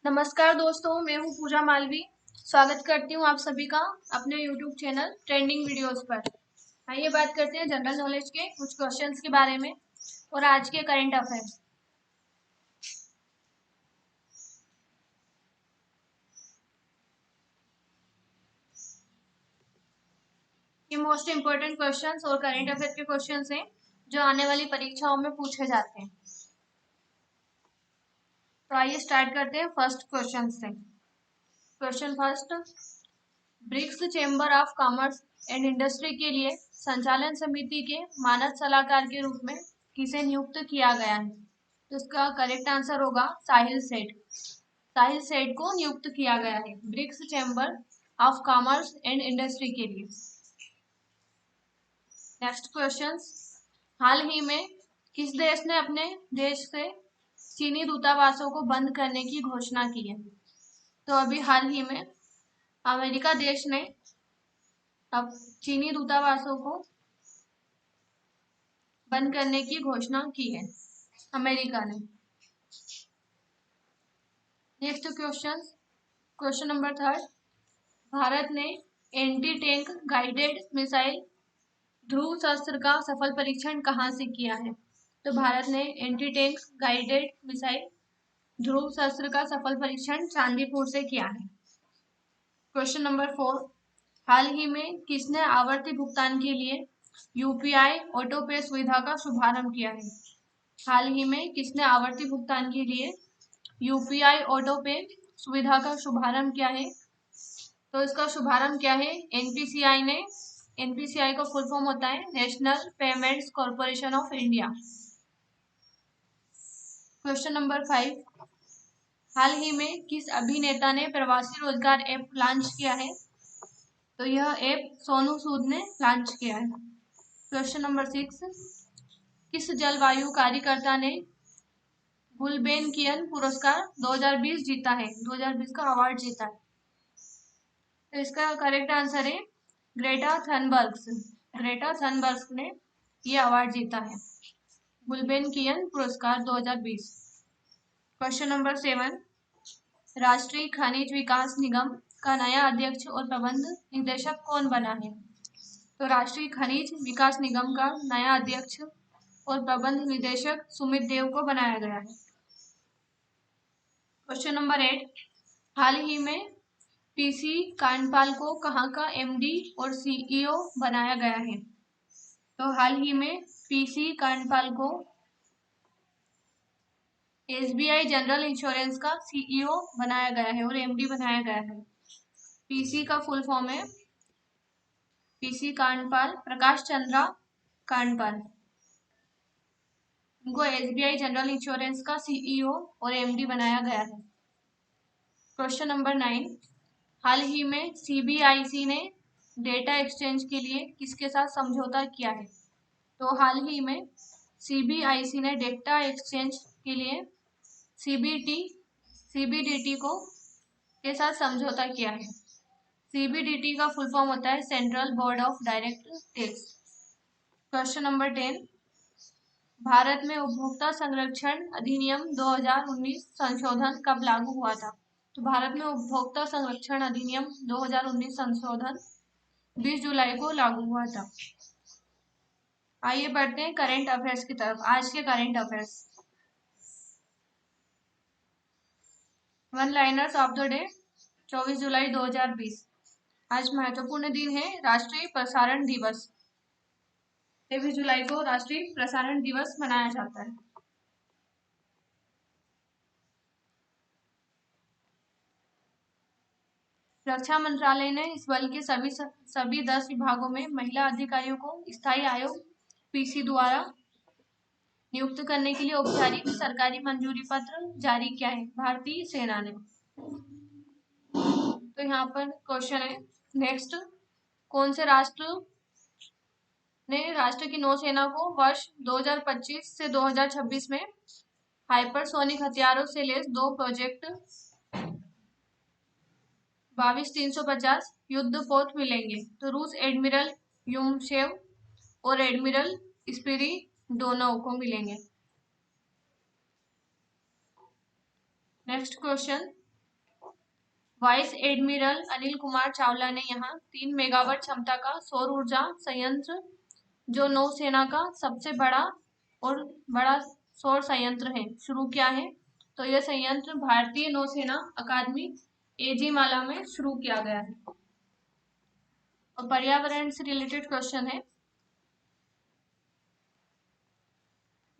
नमस्कार दोस्तों, मैं हूँ पूजा मालवी। स्वागत करती हूँ आप सभी का अपने YouTube चैनल ट्रेंडिंग वीडियोस पर। आइए बात करते हैं जनरल नॉलेज के कुछ क्वेश्चंस के बारे में और आज के करंट अफेयर्स। ये मोस्ट इम्पोर्टेंट क्वेश्चंस और करंट अफेयर के क्वेश्चंस हैं जो आने वाली परीक्षाओं में पूछे जाते हैं। तो आइए स्टार्ट करते हैं फर्स्ट क्वेश्चन से। Question first, BRICS chamber of commerce and industry के लिए संचालन समिति के मानद सलाहकार के रूप में किसे नियुक्त किया गया है? तो इसका करेक्ट आंसर होगा साहिल सेठ। साहिल सेठ को नियुक्त किया गया है BRICS chamber of commerce and industry के लिए। नेक्स्ट क्वेश्चन, हाल ही में किस देश ने अपने देश से चीनी दूतावासों को बंद करने की घोषणा की है? तो अभी हाल ही में अमेरिका देश ने अब चीनी दूतावासों को बंद करने की घोषणा की है, अमेरिका ने। Next question, question number third, Bharat ने एंटी टैंक गाइडेड मिसाइल ध्रुव शस्त्र का सफल परीक्षण कहाँ से किया है? तो भारत ने एंटी टैंक गाइडेड मिसाइल ध्रुव शस्त्र का सफल परीक्षण चांदीपुर से किया है। क्वेश्चन नंबर 4, हाल ही में किसने आवर्ती भुगतान के लिए यूपीआई ऑटो पे सुविधा का शुभारंभ किया है? हाल ही में किसने आवर्ती भुगतान के लिए यूपीआई ऑटो पे सुविधा का शुभारंभ किया है? तो इसका शुभारंभ क्या है? एनपीसीआई ने। एनपीसीआई का फुल फॉर्म होता है national payments corporation of India. Question number 5, हाल ही में किस अभिनेता ने प्रवासी रोजगार ऐप लॉन्च किया है? तो यह ऐप सोनू सूद ने लॉन्च किया है। क्वेश्चन नंबर 6, किस जलवायु कार्यकर्ता ने गुलबेनकियन पुरस्कार 2020 जीता है? 2020 का अवार्ड जीता है। तो इसका करेक्ट आंसर है ग्रेटा थनबर्ग। ग्रेटा थनबर्ग ने ये अवार्ड जीता है, गुलबेनकियन पुरस्कार 2020। क्वेश्चन नंबर 7, राष्ट्रीय खनिज विकास निगम का नया अध्यक्ष और प्रबंध निदेशक कौन बना है? तो राष्ट्रीय खनिज विकास निगम का नया अध्यक्ष और प्रबंध निदेशक सुमित देव को बनाया गया है। क्वेश्चन नंबर 8, हाल ही में पीसी कांडपाल को कहाँ का एमडी और सीईओ बनाया गया है? तो हाल ही में पीसी कांडपाल को एसबीआई जनरल इंश्योरेंस का सीईओ बनाया गया है और एमडी बनाया गया है। पीसी का फुल फॉर्म है पीसी कांडपाल, प्रकाश चंद्रा कांडपाल। उनको एसबीआई जनरल इंश्योरेंस का सीईओ और एमडी बनाया गया है। क्वेश्चन नंबर 9, हाल ही में सीबीआईसी ने डेटा एक्सचेंज के लिए किसके साथ समझौता किया है? तो हाल ही में सीबीआईसी ने डेटा एक्सचेंज के लिए सीबीडीटी को के साथ समझौता किया है। सीबीडीटी का फुल फॉर्म होता है central board of direct tax. Question number 10, Bharat में उपभोक्ता संरक्षण अधिनियम 2019 संशोधन कब लागू हुआ था? तो भारत में उपभोक्ता संरक्षण अधिनियम 2019 संशोधन 20 जुलाई को लागू हुआ था। आइए बढ़ते हैं करंट अफेयर्स की तरफ। आज के current affairs, one liners of the day 24 जुलाई 2020। आज महत्वपूर्ण दिन है राष्ट्रीय प्रसारण दिवस। 23 जुलाई को राष्ट्रीय प्रसारण दिवस मनाया जाता है। रक्षा मंत्रालय ने इस बल के सभी 10 विभागों में महिला अधिकारियों को स्थायी आयोग पीसी द्वारा नियुक्त करने के लिए औपचारिक सरकारी मंजूरी पत्र जारी किया है भारतीय सेना ने। तो यहाँ पर क्वेश्चन है नेक्स्ट, कौन से राष्ट्र ने राष्ट्र की नौसेना को वर्ष 2025 से 2026 में हाइपरसोनिक हथियारों से लैस 2 प्रोजेक्ट 22-350 युद्ध पोत मिलेंगे? तो रूस एडमिरल यूमशेव और एडमिरल स्पिरिडोनोव को मिलेंगे। Next question, vice admiral Anil Kumar Chawla ने यहाँ 3 मेगावाट क्षमता का सौर ऊर्जा संयंत्र, जो नौसेना का सबसे बड़ा सौर संयंत्र है, शुरू किया है। तो यह संयंत्र भारतीय नौसेना अकादमी एजीमाला में शुरू किया गया है। और पर्यावरण से रिलेटेड क्वेश्चन है,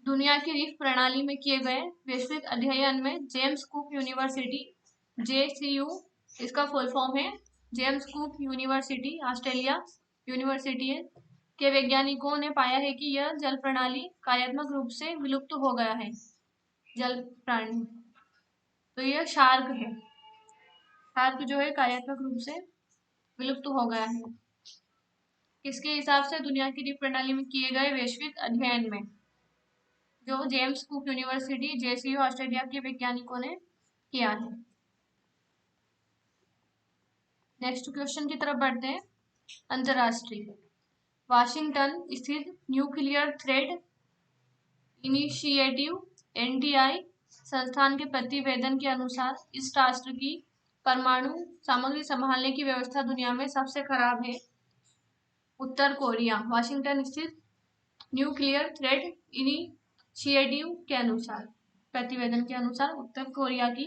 दुनिया की रीफ प्रणाली में किए गए वैश्विक अध्ययन में जेम्स कुक यूनिवर्सिटी JCU, इसका फुल फॉर्म है James cook university, Australia university है, के वैज्ञानिकों ने पाया है कि यह जल प्रणाली कार्यात्मक रूप से विलुप्त हो गया है। जल प्राणी, तो यह शार्क है। शार्क जो है कार्यात्मक रूप से विलुप्त हो गया है। किसके हिसाब से? दुनिया की रीफ प्रणाली में किए गए वैश्विक अध्ययन में, जो James cook university JCU Australia के वैज्ञानिकों ने किया है। नेक्स्ट क्वेश्चन की तरफ बढ़ते हैं। अंतरराष्ट्रीय, वाशिंगटन स्थित न्यूक्लियर थ्रेट इनिशिएटिव NTI संस्थान के प्रतिवेदन के अनुसार इस राष्ट्र की परमाणु सामग्री संभालने की व्यवस्था दुनिया में सबसे खराब है। उत्तर कोरिया, वाशिंगटन स्थित न्यूक्लियर थ्रेट इनिशिएटिव के अनुसार, प्रतिवेदन के अनुसार उत्तर कोरिया की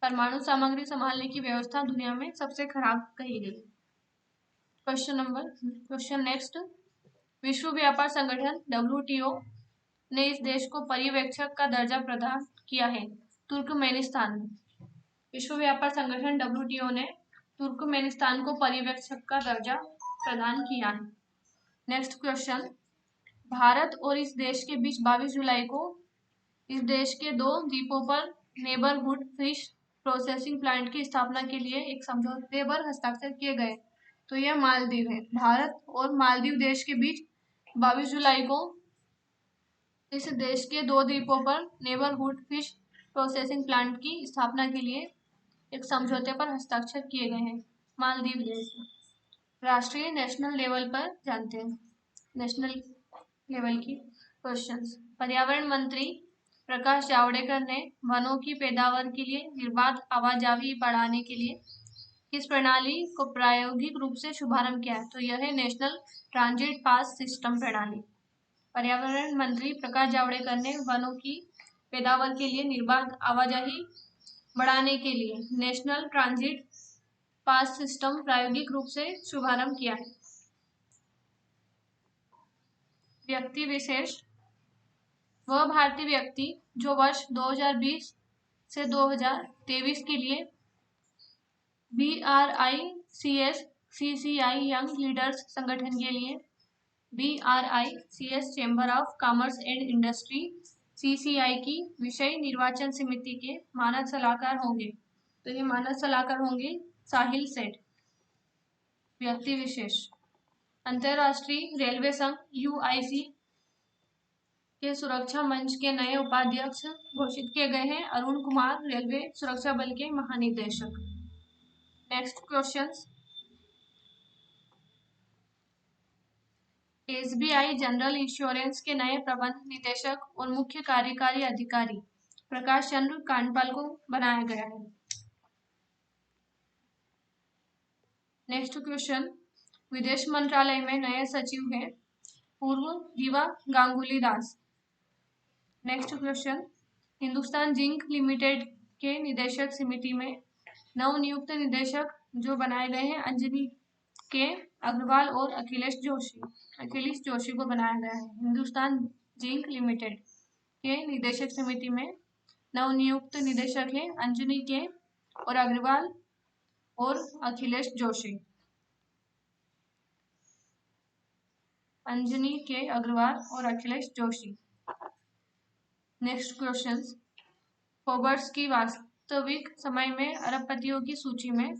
परमाणु सामग्री संभालने की व्यवस्था दुनिया में सबसे खराब कही गई। क्वेश्चन नेक्स्ट, विश्व व्यापार संगठन WTO ने इस देश को पर्यवेक्षक का दर्जा प्रदान किया है। तुर्कमेनिस्तान, विश्व व्यापार संगठन WTO ने तुर्कमेनिस्तान को पर्यवेक्षक का दर्जा प्रदान किया है। नेक्स्ट क्वेश्चन, भारत और इस देश के बीच 22 जुलाई को इस देश के 2 द्वीपों पर नेबरहुड फिश प्रोसेसिंग प्लांट की स्थापना के लिए एक समझौते पर हस्ताक्षर किए गए। तो यह मालदीव है। भारत और मालदीव देश के बीच 22 जुलाई को इस देश के 2 द्वीपों पर नेबरहुड फिश प्रोसेसिंग प्लांट की स्थापना के लिए एक समझौते पर हस्ताक्षर किए गए हैं, मालदीव देश। राष्ट्रीय नेशनल लेवल पर जानते हैं, नेशनल लेवल की क्वेश्चंस। पर्यावरण मंत्री प्रकाश जावड़ेकर ने वनों की पैदावार के लिए निर्बाध आवाजाही बढ़ाने के लिए किस प्रणाली को प्रायोगिक रूप से शुभारंभ किया है? तो यह है नेशनल ट्रांजिट पास सिस्टम प्रणाली। पर्यावरण मंत्री प्रकाश जावड़ेकर ने वनों की पैदावार के लिए निर्बाध आवाजाही बढ़ाने के लिए नेशनल ट्रांजिट पास सिस्टम प्रायोगिक रूप से शुभारंभ किया है। व्यक्ति विशेष, वह भारतीय व्यक्ति जो वर्ष 2020 से 2023 के लिए BRICS CCI यंग लीडर्स संगठन के लिए BRICS chamber of commerce and industry CCI की विषय निर्वाचन समिति के मानद सलाहकार होंगे। तो ये मानद सलाहकार होंगे साहिल सेठ। व्यक्ति विशेष, अंतरराष्ट्रीय रेलवे संघ UIC के सुरक्षा मंच के नए उपाध्यक्ष घोषित किए गए हैं अरुण कुमार, रेलवे सुरक्षा बल के महानिदेशक। Next questions, SBI general insurance के नए प्रबंध निदेशक और मुख्य कार्यकारी अधिकारी प्रकाश चंद्र कांडपाल को बनाया गया है। नेक्स्ट क्वेश्चन, विदेश मंत्रालय में नए सचिव हैं पूर्व Riva Ganguly Das. Next question, Hindustan zinc limited के निदेशक समिति में नवनियुक्त निदेशक जो बनाए गए हैं अंजनी के अग्रवाल और अखिलेश जोशी को बनाया गया है। हिंदुस्तान जिंक लिमिटेड के निदेशक समिति में नवनियुक्त निदेशक हैं अंजनी के और अग्रवाल और अखिलेश जोशी। अंजनी के अग्रवाल और Akhilesh Joshi. Next question, Forbes की वास्तविक समय में अरबपतियों की सूची में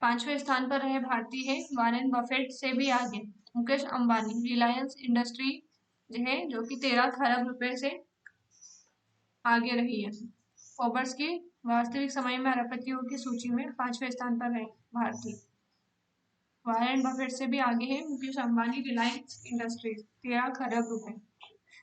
5वें स्थान पर रहे भारतीय है वॉरेन बफेट से भी आगे मुकेश अंबानी। रिलायंस इंडस्ट्री है जो कि 13 खरब रुपए से आगे रही है। फोर्ब्स की वास्तविक समय में अरबपतियों की सूची में 5वें स्थान पर रहे भारतीय। वॉरेन बफेट से भी आगे है मुकेश अंबानी, रिलायंस इंडस्ट्रीज 13 खरब रुपए।